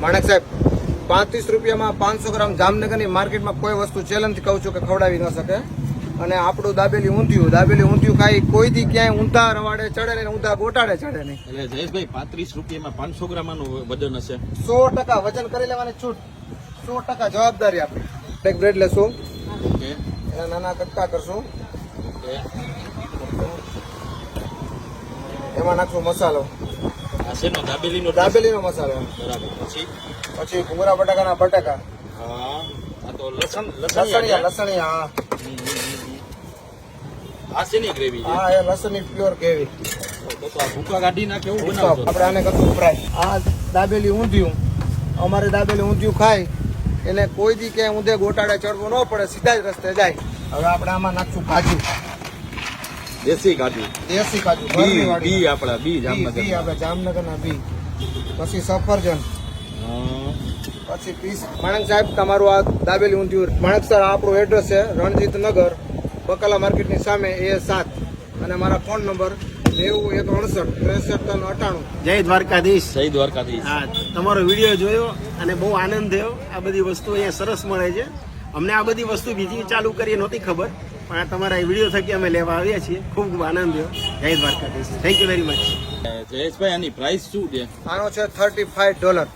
માણેક સાહેબ 35 રૂપિયામાં 500 ગ્રામ જામનગરની માર્કેટમાં કોઈ વસ્તુ ચેલેન્જ કહું છું કે ખવડાવી ન શકે. અને આપણું દાબેલી ઊંધિયું ખાઈ કોઈ દી ક્યાંય ઊંધા રવાડે ચડે નહીં, ઊંધા ગોટાડે ચડે નહીં. એટલે જયેશભાઈ 35 રૂપિયામાં 500 ગ્રામ વજન હશે. 100% વજન કરી લેવાની છૂટ, 100% જવાબદારી આપણી. એક બ્રેડ લેશું, ઓકે, એના નાના કટકા કરશું, ઓકે. એમાં નાખશું મસાલો, આ શેનો? દાબેલીનો મસાલો. બરાબર. પછી ભૂંગળા બટાકાના બટાકા, હા, આ તો લસણિયા. આ શેની ગ્રેવી છે? હા, એ લસણની પ્યોર ગ્રેવી. તો આ ભૂકા કાઢી નાખે એવું બનાવશો? આપણે આને કરશું ફ્રાય. આ દાબેલી ઊંધિયું, અમારે દાબેલી ઊંધિયું ખાય એને કોઈ દી ક્યાંય ઊંધે ગોટાડે ચડવું ન પડે, સીધા જ રસ્તે જાય. હવે આપણે આમાં નાખશું કાજુ, દેશી કાજુ, બી આપણા બી આપણે જામનગરના બી. પછી સફરજન, પછી પીસ. માણેક સાહેબ, તમારું આ દાબેલી ઊંધિયું. માણેક સર, આપણું એડ્રેસ છે રણજીત નગર, બકાલા માર્કેટની સામે, A7. અને મારા ફોન નંબર 9168 જય દ્વારકાધીશ. જય દ્વારકાધીશ. હા, તમારો વિડીયો જોયો અને બહુ આનંદ થયો. આ બધી વસ્તુ અહીંયા સરસ મળે છે. અમને આ બધી વસ્તુ બીજી ચાલુ કરી નહોતી ખબર, પણ આ તમારા વિડીયો થકી અમે લેવા આવ્યા છીએ. ખૂબ ખૂબ આનંદ થયો. જય Dwarkadhish. Thank you very much. Jayeshbhai, આની પ્રાઇસ શું છે? આનો છે $35.